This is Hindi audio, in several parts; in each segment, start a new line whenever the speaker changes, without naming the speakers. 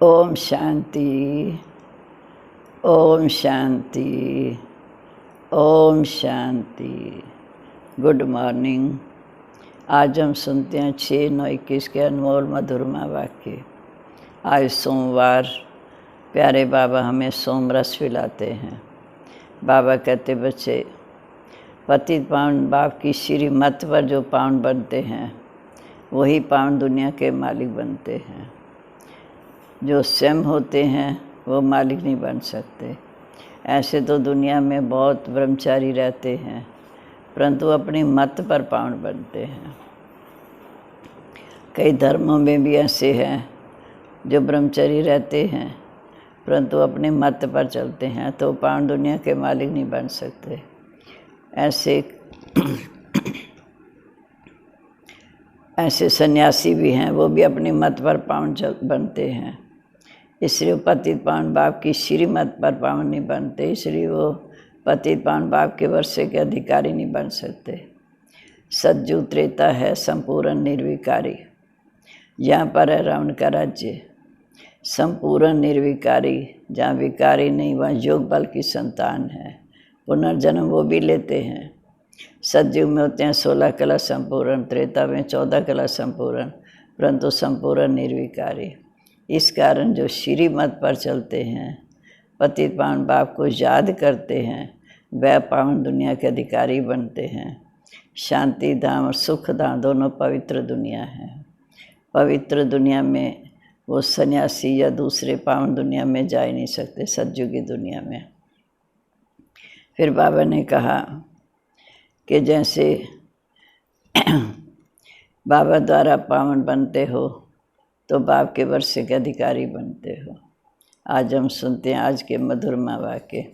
ओम शांति, ओम शांति, ओम शांति। Good morning. आज हम सुनते हैं 6/9/21 के अनमोल मधुरमा वाक्य। आज सोमवार, प्यारे बाबा हमें सोम रस पिलाते हैं। बाबा कहते बच्चे, पतित पावन बाप की श्रीमत पर जो पावन बनते हैं वही पावन दुनिया के मालिक बनते हैं। जो स्वयं होते हैं वो मालिक नहीं बन सकते। ऐसे तो दुनिया में बहुत ब्रह्मचारी रहते हैं, परंतु अपनी मत पर पावन बनते हैं। कई धर्मों में भी ऐसे हैं जो ब्रह्मचारी रहते हैं, परंतु अपने मत पर चलते हैं, तो पावन दुनिया के मालिक नहीं बन सकते। ऐसे सन्यासी भी हैं, वो भी अपनी मत पर पावन बनते हैं। इसलिए पतित पावन बाप की श्रीमत पर पावन नहीं बनते, इसलिए वो पतित पावन बाप के वर्षे के अधिकारी नहीं बन सकते। सतयुग त्रेता है संपूर्ण निर्विकारी। यहाँ पर है रावण का राज्य। संपूर्ण निर्विकारी, जहाँ विकारी नहीं वहाँ योग बल की संतान है। पुनर्जन्म वो भी लेते हैं। सतयुग में होते हैं 16 कला संपूर्ण, त्रेता में 14 कला संपूर्ण, परंतु संपूर्ण निर्विकारी। इस कारण जो श्रीमत पर चलते हैं, पतित पावन बाप को याद करते हैं, वह पावन दुनिया के अधिकारी बनते हैं। शांति धाम और सुख धाम दोनों पवित्र दुनिया है। पवित्र दुनिया में वो सन्यासी या दूसरे पावन दुनिया में जा ही नहीं सकते, सतयुगी दुनिया में। फिर बाबा ने कहा कि जैसे बाबा द्वारा पावन बनते हो तो बाप के वर्षे के अधिकारी बनते हो। आज हम सुनते हैं आज के मधुरमा वाक्य।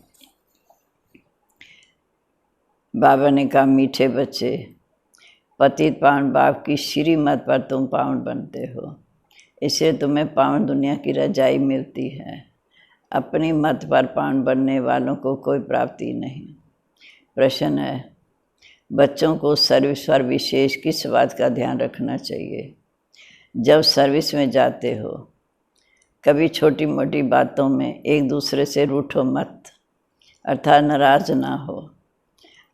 बाबा ने कहा, मीठे बच्चे, पतित पावन बाप की श्रीमत पर तुम पावन बनते हो, इससे तुम्हें पावन दुनिया की रजाई मिलती है। अपनी मत पर पावन बनने वालों को कोई प्राप्ति नहीं। प्रश्न है, बच्चों को सर्विस पर विशेष किस बात का ध्यान रखना चाहिए? जब सर्विस में जाते हो, कभी छोटी मोटी बातों में एक दूसरे से रूठो मत, अर्थात नाराज ना हो।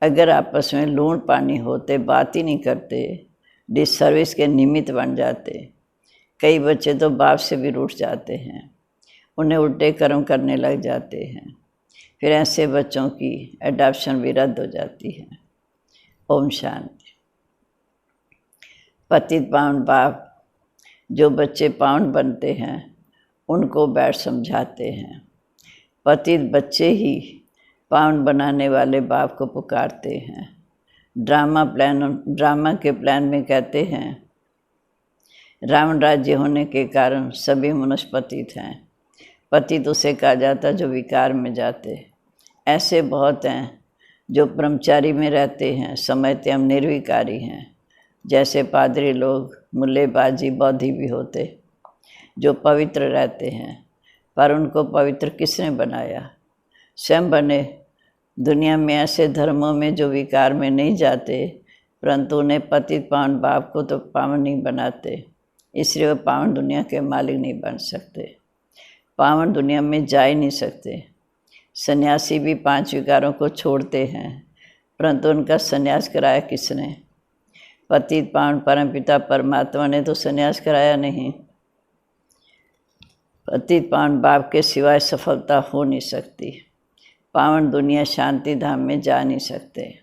अगर आपस में लूण पानी होते, बात ही नहीं करते, डिसर्विस के निमित्त बन जाते। कई बच्चे तो बाप से भी रूठ जाते हैं, उन्हें उल्टे कर्म करने लग जाते हैं। फिर ऐसे बच्चों की एडॉप्शन भी रद्द हो जाती है। ओम शांति। पतित पावन बाप जो बच्चे पावन बनते हैं उनको बैठ समझाते हैं। पतित बच्चे ही पावन बनाने वाले बाप को पुकारते हैं। ड्रामा के प्लान में कहते हैं, रावण राज्य होने के कारण सभी मनुष्य पतित हैं। पतित उसे कहा जाता जो विकार में जाते। ऐसे बहुत हैं जो ब्रह्मचारी में रहते हैं, समझते हम निर्विकारी हैं। जैसे पादरी लोग, मुल्लेबाजी, बौद्धि भी होते जो पवित्र रहते हैं, पर उनको पवित्र किसने बनाया? स्वयं बने। दुनिया में ऐसे धर्मों में जो विकार में नहीं जाते, परंतु उन्हें पतित पावन बाप को तो पावन नहीं बनाते, इसलिए वे पावन दुनिया के मालिक नहीं बन सकते, पावन दुनिया में जा ही नहीं सकते। सन्यासी भी 5 विकारों को छोड़ते हैं, परंतु उनका सन्यास कराया किसने? पतित पावन परमपिता परमात्मा ने तो सन्यास कराया नहीं। पतित पावन बाप के सिवाय सफलता हो नहीं सकती। पावन दुनिया शांति धाम में जा नहीं सकते।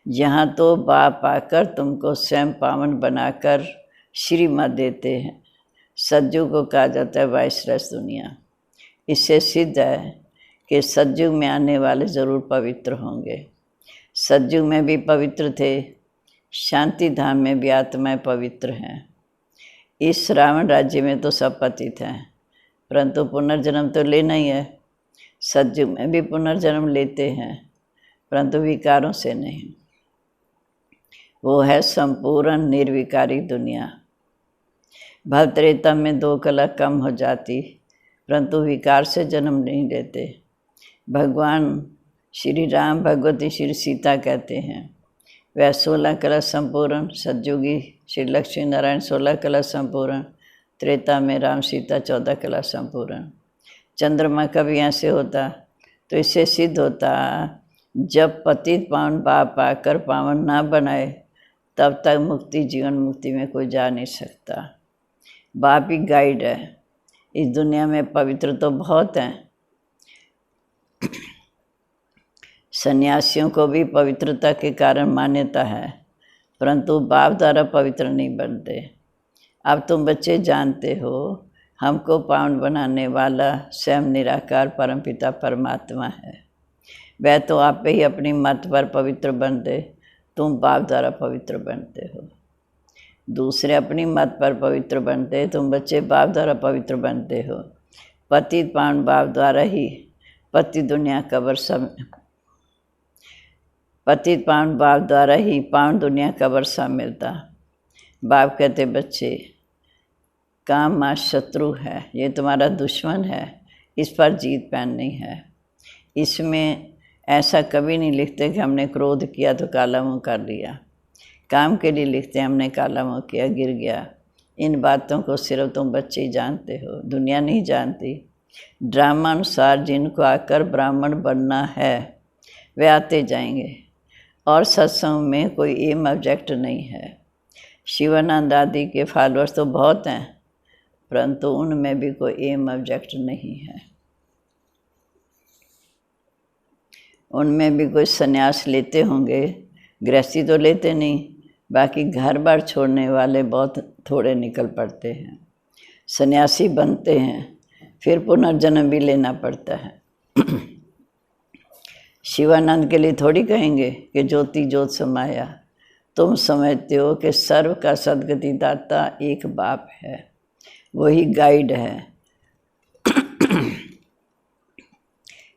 यहाँ तो बाप आकर तुमको स्वयं पावन बनाकर श्रीमत देते हैं। सतयुग को कहा जाता है वाइसरस दुनिया। इससे सिद्ध है कि सतयुग में आने वाले ज़रूर पवित्र होंगे। सतयुग में भी पवित्र थे, शांति धाम में भी आत्माएं पवित्र हैं। इस रावण राज्य में तो सब पतित हैं, परंतु पुनर्जन्म तो लेना ही है। सतयुग में भी पुनर्जन्म लेते हैं, परंतु विकारों से नहीं। वो है संपूर्ण निर्विकारी दुनिया। भवत्रेता में 2 कला कम हो जाती, परंतु विकार से जन्म नहीं लेते। भगवान श्री राम, भगवती श्री सीता कहते हैं, वह 16 कला संपूर्ण, सतयुगी श्री लक्ष्मी नारायण 16 कला संपूर्ण, त्रेता में राम सीता 14 कला संपूर्ण। चंद्रमा का भी ऐसे होता तो इससे सिद्ध होता जब पतित पावन बाप आकर पावन ना बनाए तब तक मुक्ति जीवन मुक्ति में कोई जा नहीं सकता। बाप ही गाइड है। इस दुनिया में पवित्र तो बहुत हैं, सन्यासियों को भी पवित्रता के कारण मान्यता है, परंतु बाप द्वारा पवित्र नहीं बनते। अब तुम बच्चे जानते हो हमको पावन बनाने वाला स्वयं निराकार परमपिता परमात्मा है। वह तो आप ही अपनी मत पर पवित्र बनते, तुम बाप द्वारा पवित्र बनते हो। दूसरे अपनी मत पर पवित्र बनते, तुम बच्चे बाप द्वारा पवित्र बनते हो। पतित पावन बाप द्वारा ही पति दुनिया कबर सब पतित पावन बाप द्वारा ही पावन दुनिया कबर सब मिलता। बाप कहते बच्चे काम माँ शत्रु है, ये तुम्हारा दुश्मन है, इस पर जीत पानी है। इसमें ऐसा कभी नहीं लिखते कि हमने क्रोध किया तो काला मुँह कर लिया। काम के लिए लिखते हैं हमने काला मुँह किया गिर गया। इन बातों को सिर्फ तुम बच्चे ही जानते हो, दुनिया नहीं जानती। ड्रामा अनुसार जिनको आकर ब्राह्मण बनना है वे आते जाएंगे और सत्संग में कोई एम ऑब्जेक्ट नहीं है। शिवानंद आदि के फॉलोअर्स तो बहुत हैं, परंतु उनमें भी कोई एम ऑब्जेक्ट नहीं है। उनमें भी कोई संन्यास लेते होंगे, गृहस्थी तो लेते नहीं। बाकी घर बार छोड़ने वाले बहुत थोड़े निकल पड़ते हैं। सन्यासी बनते हैं, फिर पुनर्जन्म भी लेना पड़ता है। शिवानंद के लिए थोड़ी कहेंगे कि ज्योति ज्योत समाया। तुम समझते हो कि सर्व का सद्गति दाता एक बाप है, वही गाइड है।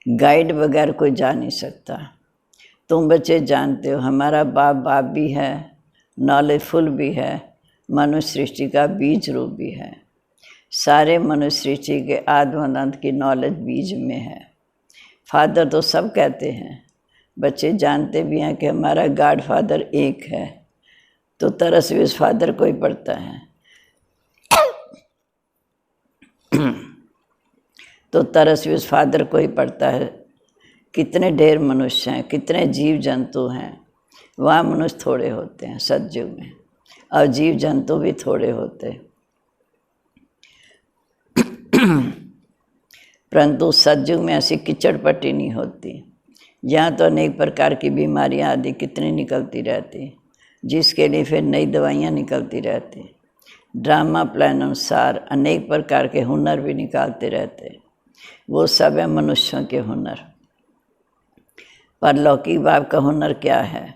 गाइड बगैर कोई जा नहीं सकता। तुम बच्चे जानते हो हमारा बाप बाप भी है, नॉलेजफुल भी है, मनुष्य सृष्टि का बीज रूप भी है। सारे मनुष्य सृष्टि के आदि अनंत की नॉलेज बीज में है। फादर तो सब कहते हैं, बच्चे जानते भी हैं कि हमारा गॉड फादर एक है, तो तरस भी उस फादर को ही पड़ता है। तो तरस भी उस फादर को ही पड़ता है। कितने ढेर मनुष्य हैं, कितने जीव जंतु हैं। वहाँ मनुष्य थोड़े होते हैं सतयुग में, और जीव जंतु भी थोड़े होते हैं। परंतु सतयुग में ऐसी कीचड़ पट्टी नहीं होती। यहाँ तो अनेक प्रकार की बीमारियाँ आदि कितनी निकलती रहती, जिसके लिए फिर नई दवाइयाँ निकलती रहती। ड्रामा प्लान अनुसार अनेक प्रकार के हुनर भी निकालते रहते, वो सब है मनुष्यों के हुनर। पर लौकिक बाप का हुनर क्या है?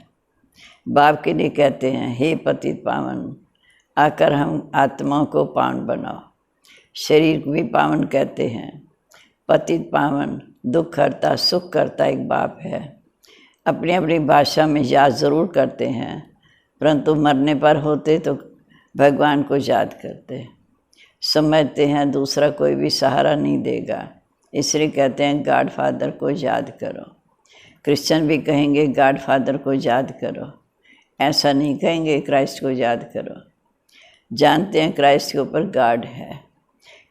बाप के लिए कहते हैं हे पतित पावन, आकर हम आत्माओं को पावन बनाओ। शरीर को भी पावन कहते हैं। पतित पावन दुख करता सुख करता एक बाप है। अपनी अपनी भाषा में याद ज़रूर करते हैं, परंतु मरने पर होते तो भगवान को याद करते। समझते हैं दूसरा कोई भी सहारा नहीं देगा, इसलिए कहते हैं गॉड फादर को याद करो। क्रिश्चियन भी कहेंगे गॉड फादर को याद करो, ऐसा नहीं कहेंगे क्राइस्ट को याद करो। जानते हैं क्राइस्ट के ऊपर गॉड है,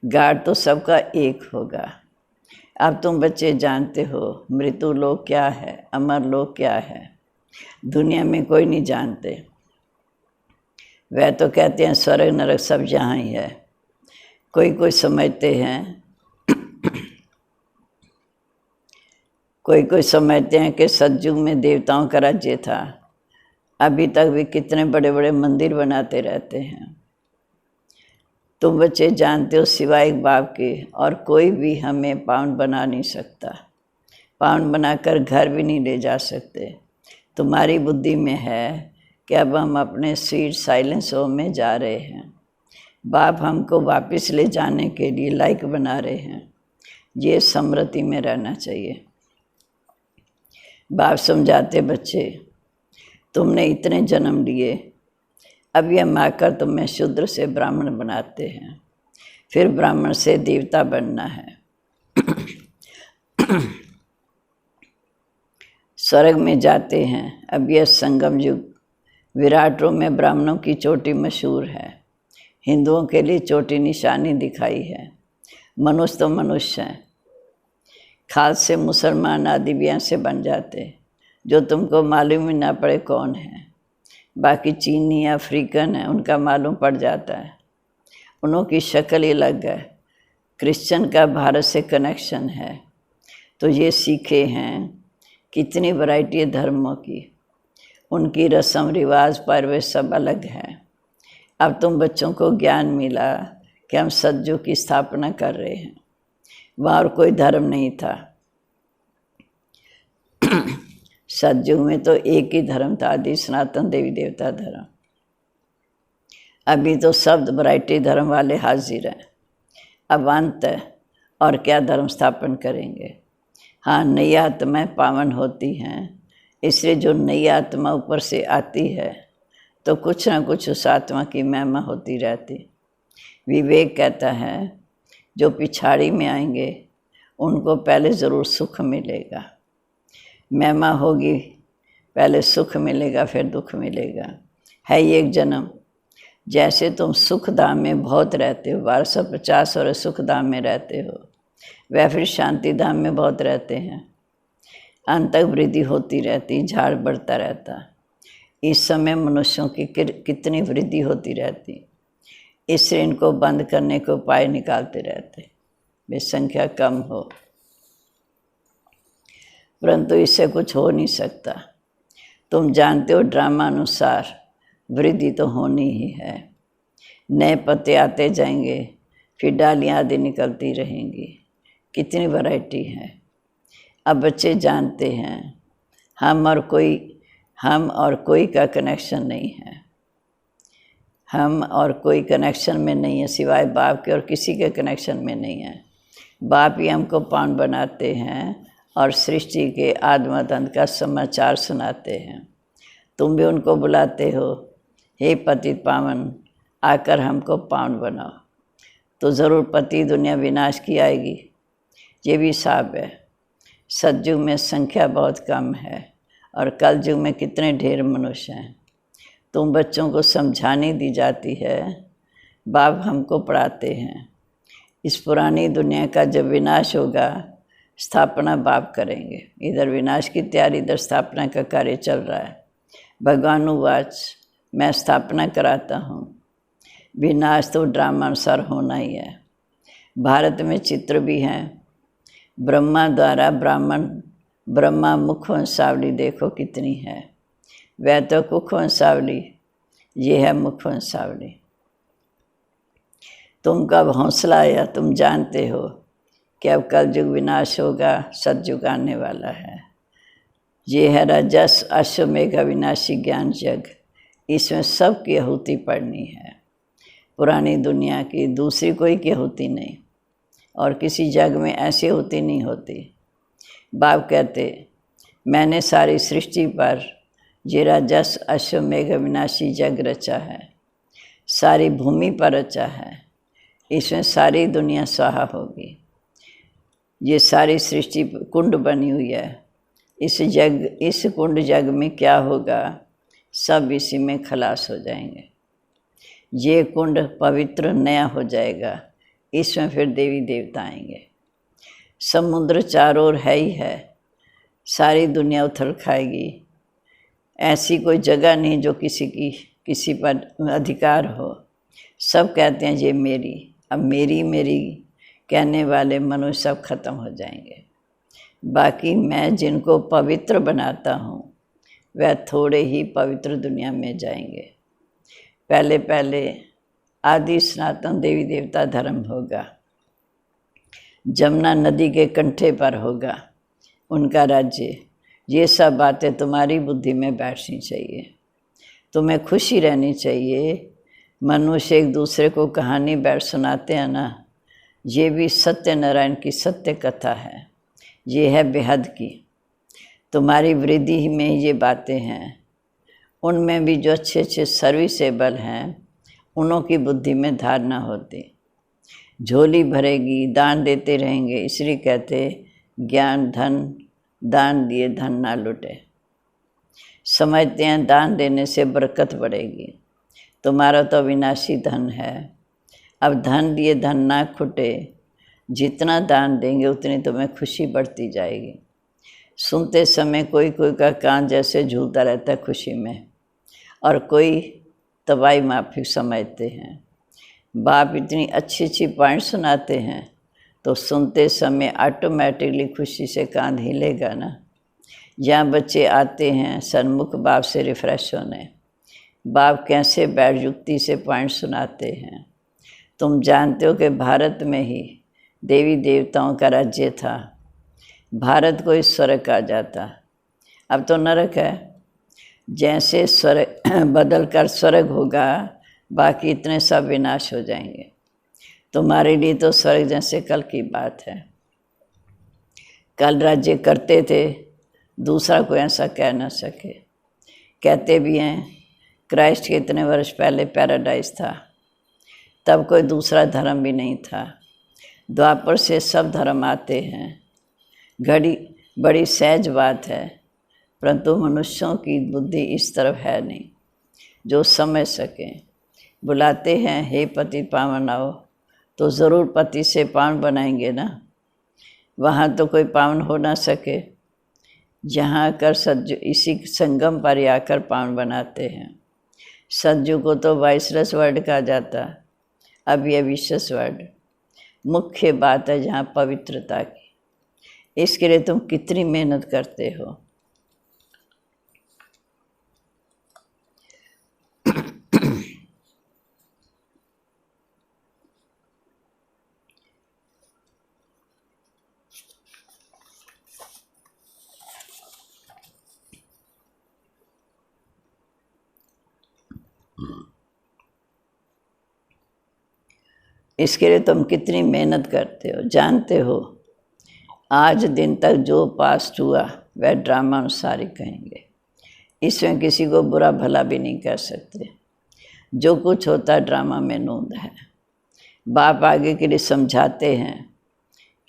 गॉड तो सबका एक होगा। अब तुम बच्चे जानते हो मृत्यु लोक क्या है, अमर लोक क्या है। दुनिया में कोई नहीं जानते। वह तो कहते हैं स्वर्ग नरक सब यहाँ ही है। कोई कोई समझते हैं कोई समझते हैं कि सतयुग में देवताओं का राज्य था। अभी तक भी कितने बड़े बड़े मंदिर बनाते रहते हैं। तुम बच्चे जानते हो सिवाय एक बाप के और कोई भी हमें पावन बना नहीं सकता। पावन बनाकर घर भी नहीं ले जा सकते। तुम्हारी बुद्धि में है कि अब हम अपने स्वीट साइलेंस होम में जा रहे हैं। बाप हमको वापस ले जाने के लिए लायक बना रहे हैं। ये स्मृति में रहना चाहिए। बाप समझाते बच्चे तुमने इतने जन्म लिए, अब हम आकर तुम्हें शूद्र से ब्राह्मण बनाते हैं, फिर ब्राह्मण से देवता बनना है। स्वर्ग में जाते हैं। अब यह संगम युग, विराट रूप में ब्राह्मणों की चोटी मशहूर है। हिंदुओं के लिए चोटी निशानी दिखाई है। मनुष्य तो मनुष्य हैं, खाद से मुसलमान आदि भी ऐसे बन जाते जो तुमको मालूम ही ना पड़े कौन है। बाकी चीनी अफ्रीकन है, उनका मालूम पड़ जाता है, उन्हों की शक्ल ही अलग है। क्रिश्चियन का भारत से कनेक्शन है, तो ये सीखे हैं कितनी वैरायटी है धर्मों की, उनकी रस्म रिवाज परवेश सब अलग है। अब तुम बच्चों को ज्ञान मिला कि हम सतयुग की स्थापना कर रहे हैं, वहाँ और कोई धर्म नहीं था। सतयुग में तो एक ही धर्म था, आदि सनातन देवी देवता धर्म। अभी तो सब वैरायटी धर्म वाले हाजिर हैं। अब अंत है और क्या धर्म स्थापन करेंगे। हाँ, नई आत्माएं पावन होती हैं, इसलिए जो नई आत्मा ऊपर से आती है तो कुछ ना कुछ उस आत्मा की महिमा होती रहती। विवेक कहता है जो पिछाड़ी में आएंगे उनको पहले ज़रूर सुख मिलेगा, महिमा होगी, पहले सुख मिलेगा फिर दुख मिलेगा। है ये एक जन्म। जैसे तुम सुख धाम में बहुत रहते हो, 1250 और सुख धाम में रहते हो, वह फिर शांति धाम में बहुत रहते हैं। अंत तक वृद्धि होती रहती, झाड़ बढ़ता रहता। इस समय मनुष्यों की कितनी वृद्धि होती रहती, इससे इनको बंद करने के उपाय निकालते रहते, वे संख्या कम हो, परंतु इससे कुछ हो नहीं सकता। तुम जानते हो ड्रामा अनुसार वृद्धि तो होनी ही है। नए पत्ते आते जाएंगे, फिर डालियाँ आदि निकलती रहेंगी, कितनी वैरायटी है। अब बच्चे जानते हैं हम और कोई का कनेक्शन नहीं है, हम और कोई कनेक्शन में नहीं है सिवाय बाप के, और किसी के कनेक्शन में नहीं है। बाप ही हमको पावन बनाते हैं और सृष्टि के आद्यमत अंत का समाचार सुनाते हैं। तुम भी उनको बुलाते हो, हे पतित पावन आकर हमको पावन बनाओ, तो ज़रूर पति दुनिया विनाश की आएगी। ये भी साफ है। सतयुग में संख्या बहुत कम है और कल युग में कितने ढेर मनुष्य हैं। तुम बच्चों को समझाने दी जाती है, बाप हमको पढ़ाते हैं। इस पुरानी दुनिया का जब विनाश होगा, स्थापना बाप करेंगे। इधर विनाश की तैयारी, इधर स्थापना का कार्य चल रहा है। भगवान उवाच, मैं स्थापना कराता हूँ, विनाश तो ड्रामा अनुसार होना ही है। भारत में चित्र भी हैं, ब्रह्मा द्वारा ब्रह्मा मुख वंशावली देखो कितनी है। वह तो कुख वंशावली, ये है मुख वंशावली। तुम कब हौसला आया, तुम जानते हो कि अब कल युग विनाश होगा, सतयुग आने वाला है। ये है रजस अश्वमेघ अविनाशी ज्ञान जग, इसमें सबकी आहुति पड़नी है। पुरानी दुनिया की दूसरी कोई की आहुति नहीं, और किसी जग में ऐसी आहुति नहीं होती। बाप कहते मैंने सारी सृष्टि पर ये रजस अश्वमेघ अविनाशी जग रचा है, सारी भूमि पर रचा है, इसमें सारी दुनिया स्वाहा होगी। ये सारी सृष्टि कुंड बनी हुई है, इस कुंड जग में क्या होगा, सब इसी में खलास हो जाएंगे। ये कुंड पवित्र नया हो जाएगा, इसमें फिर देवी देवता आएंगे। समुद्र चारों ओर है ही है, सारी दुनिया उथल खाएगी। ऐसी कोई जगह नहीं जो किसी पर अधिकार हो। सब कहते हैं ये मेरी, अब मेरी मेरी कहने वाले मनुष्य सब खत्म हो जाएंगे। बाकी मैं जिनको पवित्र बनाता हूँ वह थोड़े ही पवित्र दुनिया में जाएंगे। पहले पहले आदि सनातन देवी देवता धर्म होगा, जमुना नदी के कंठे पर होगा उनका राज्य। ये सब बातें तुम्हारी बुद्धि में बैठनी चाहिए, तुम्हें खुशी रहनी चाहिए। मनुष्य एक दूसरे को कहानी बैठ सुनाते हैं ना, ये भी सत्यनारायण की सत्य कथा है, ये है बेहद की। तुम्हारी वृद्धि में ये बातें हैं, उनमें भी जो अच्छे अच्छे सर्विसेबल हैं उनों की बुद्धि में धारणा होती। झोली भरेगी, दान देते रहेंगे, इसलिए कहते ज्ञान धन, दान दिए धन ना लुटे। समझते हैं दान देने से बरकत बढ़ेगी, तुम्हारा तो अविनाशी धन है। अब धन लिए धन ना खुटे, जितना दान देंगे उतनी तुम्हें खुशी बढ़ती जाएगी। सुनते समय कोई कोई का कान जैसे झूलता रहता है खुशी में, और कोई तबाही माफी समझते हैं। बाप इतनी अच्छी अच्छी पॉइंट सुनाते हैं तो सुनते समय ऑटोमेटिकली खुशी से कान हिलेगा ना। यहाँ बच्चे आते हैं सन्मुख बाप से रिफ्रेश होने, बाप कैसे बैठ युक्ति से पॉइंट सुनाते हैं। तुम जानते हो कि भारत में ही देवी देवताओं का राज्य था, भारत को इस स्वर्ग कहा जाता, अब तो नरक है। जैसे स्वर्ग बदल कर स्वर्ग होगा, बाकी इतने सब विनाश हो जाएंगे। तुम्हारे लिए तो स्वर्ग जैसे कल की बात है। कल राज्य करते थे, दूसरा कोई ऐसा कह ना सके। कहते भी हैं क्राइस्ट के इतने वर्ष पहले पैराडाइज था, तब कोई दूसरा धर्म भी नहीं था। द्वापर से सब धर्म आते हैं। घड़ी बड़ी सहज बात है, परंतु मनुष्यों की बुद्धि इस तरफ है नहीं जो समझ सकें। बुलाते हैं हे पति पावन आओ, तो ज़रूर पति से पावन बनाएंगे ना। वहाँ तो कोई पावन हो ना सके, जहाँ आकर सज्जु इसी संगम पर ही आकर पावन बनाते हैं। सज्जु को तो वाइसरस वर्ड कहा जाता, अब यह विशेष वर्ड। मुख्य बात है जहाँ पवित्रता की, इसके लिए तुम कितनी मेहनत करते हो। इसके लिए तुम कितनी मेहनत करते हो। जानते हो आज दिन तक जो पास्ट हुआ वह ड्रामा अनुसार ही कहेंगे, इसमें किसी को बुरा भला भी नहीं कर सकते। जो कुछ होता है ड्रामा में नूंद है। बाप आगे के लिए समझाते हैं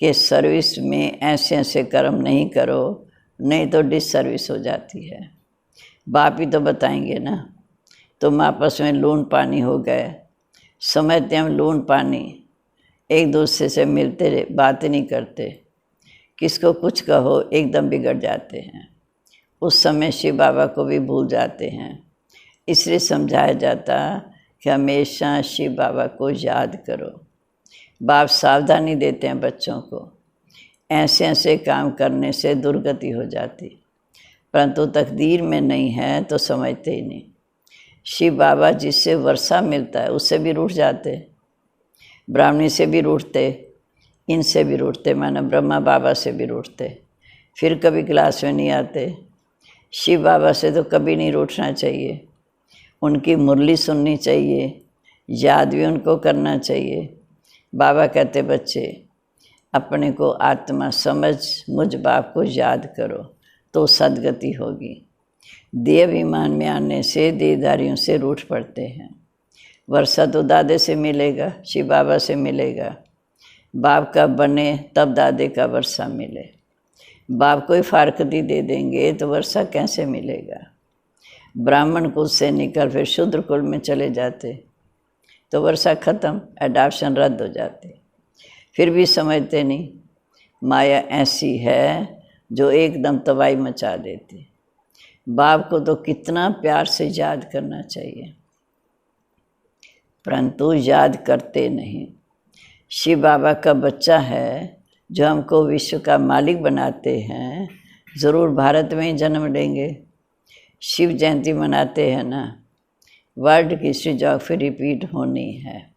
कि सर्विस में ऐसे ऐसे कर्म नहीं करो, नहीं तो डिसर्विस हो जाती है। बाप ही तो बताएंगे ना। तुम आपस में लून पानी हो गए, समझते हम लून पानी, एक दूसरे से मिलते रहे, बात नहीं करते, किसको कुछ कहो एकदम बिगड़ जाते हैं। उस समय शिव बाबा को भी भूल जाते हैं। इसलिए समझाया जाता कि हमेशा शिव बाबा को याद करो। बाप सावधानी देते हैं बच्चों को, ऐसे ऐसे काम करने से दुर्गति हो जाती, परंतु तकदीर में नहीं है तो समझते ही नहीं। शिव बाबा जिससे वर्षा मिलता है उससे भी रूठ जाते, ब्राह्मणी से भी रूठते, इनसे भी रूठते, माना ब्रह्मा बाबा से भी रूठते, फिर कभी क्लास में नहीं आते। शिव बाबा से तो कभी नहीं रूठना चाहिए, उनकी मुरली सुननी चाहिए, याद भी उनको करना चाहिए। बाबा कहते बच्चे अपने को आत्मा समझ मुझ बाप को याद करो तो सदगति होगी। देह अभिमान में आने से देहधारियों से रूठ पड़ते हैं। वर्षा तो दादे से मिलेगा, शिव बाबा से मिलेगा। बाप का बने तब दादे का वर्षा मिले। बाप कोई फारकती दे देंगे तो वर्षा कैसे मिलेगा। ब्राह्मण कुल से निकल फिर शूद्र कुल में चले जाते तो वर्षा खत्म, एडाप्शन रद्द हो जाते। फिर भी समझते नहीं, माया ऐसी है जो एकदम तबाही मचा देती। बाप को तो कितना प्यार से याद करना चाहिए, परंतु याद करते नहीं। शिव बाबा का बच्चा है जो हमको विश्व का मालिक बनाते हैं, ज़रूर भारत में ही जन्म लेंगे। शिव जयंती मनाते हैं ना, वर्ल्ड की हिस्ट्री जोग्राफी रिपीट होनी है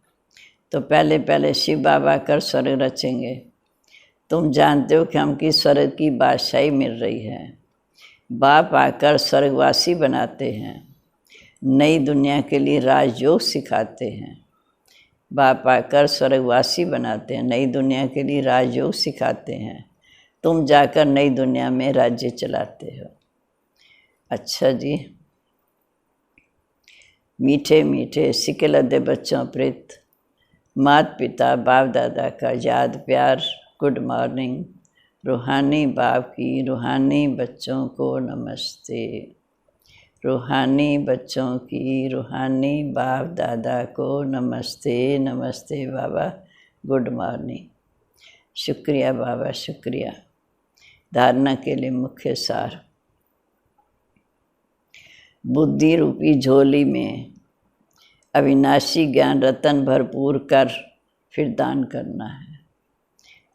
तो पहले पहले शिव बाबा कर स्वर्ग रचेंगे। तुम जानते हो कि हमकी स्वर्ग की बादशाही मिल रही है। बाप आकर स्वर्गवासी बनाते हैं, नई दुनिया के लिए राजयोग सिखाते हैं। बाप आकर स्वर्गवासी बनाते हैं, नई दुनिया के लिए राजयोग सिखाते हैं। तुम जाकर नई दुनिया में राज्य चलाते हो। अच्छा जी, मीठे मीठे सिके लदे बच्चों प्रीत माता पिता बाप दादा का याद प्यार, गुड मॉर्निंग। रूहानी बाप की रूहानी बच्चों को नमस्ते। रूहानी बच्चों की रूहानी बाप दादा को नमस्ते। नमस्ते बाबा, गुड मॉर्निंग। शुक्रिया बाबा, शुक्रिया। धारणा के लिए मुख्य सार। बुद्धि रूपी झोली में अविनाशी ज्ञान रतन भरपूर कर फिर दान करना है।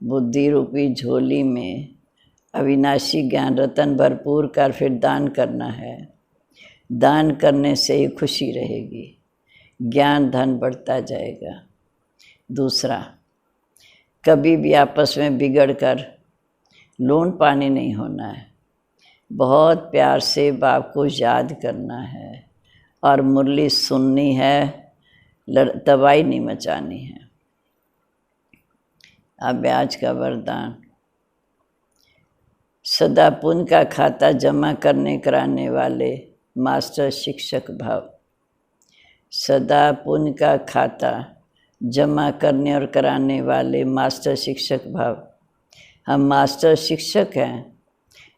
बुद्धि रूपी झोली में अविनाशी ज्ञान रतन भरपूर कर फिर दान करना है। दान करने से ही खुशी रहेगी, ज्ञान धन बढ़ता जाएगा। दूसरा, कभी भी आपस में बिगड़ कर लून पानी नहीं होना है। बहुत प्यार से बाप को याद करना है और मुरली सुननी है, तबाही नहीं मचानी है। अब आज का वरदान। सदा पुण्य का खाता जमा करने कराने वाले मास्टर शिक्षक भाव। सदा पुण्य का खाता जमा करने और कराने वाले मास्टर शिक्षक भाव। हम मास्टर शिक्षक हैं।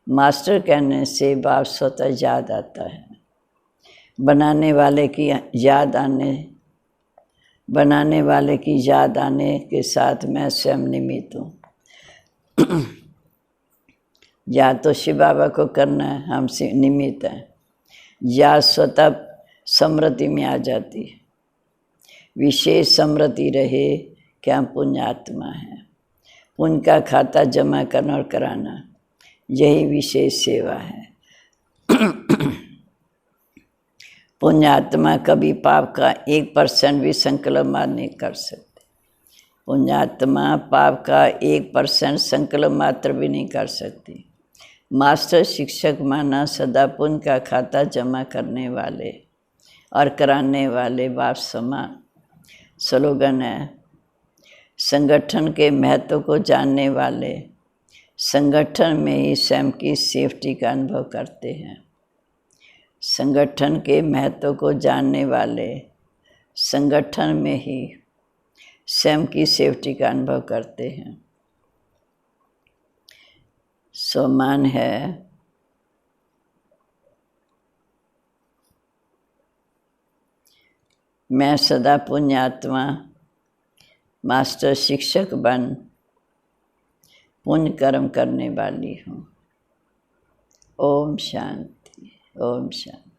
मास्टर कहने से बाप स्वतः याद आता है। बनाने वाले की याद आने के साथ मैं स्वयं निमित्त हूँ। या तो शिव बाबा को करना है, हम निमित्त हैं, या स्वतः समृद्धि में आ जाती है। विशेष समृद्धि रहे कि हम पुण्यात्मा हैं। पुण्य का खाता जमा करना और कराना, यही विशेष सेवा है। पुण्यात्मा कभी पाप का 1% भी संकल्प मात्र नहीं कर सकते। पुण्यात्मा पाप का 1% संकल्प मात्र भी नहीं कर सकती। मास्टर शिक्षक माना सदा पुण्य का खाता जमा करने वाले और कराने वाले बाप समान। स्लोगन है, संगठन के महत्व को जानने वाले संगठन में ही स्वयं की सेफ्टी का अनुभव करते हैं। संगठन के महत्व को जानने वाले संगठन में ही स्वयं की सेफ्टी का अनुभव करते हैं। सम्मान है, मैं सदा पुण्यात्मा मास्टर शिक्षक बन पुण्य कर्म करने वाली हूँ। ओम शांति, ओम शांति।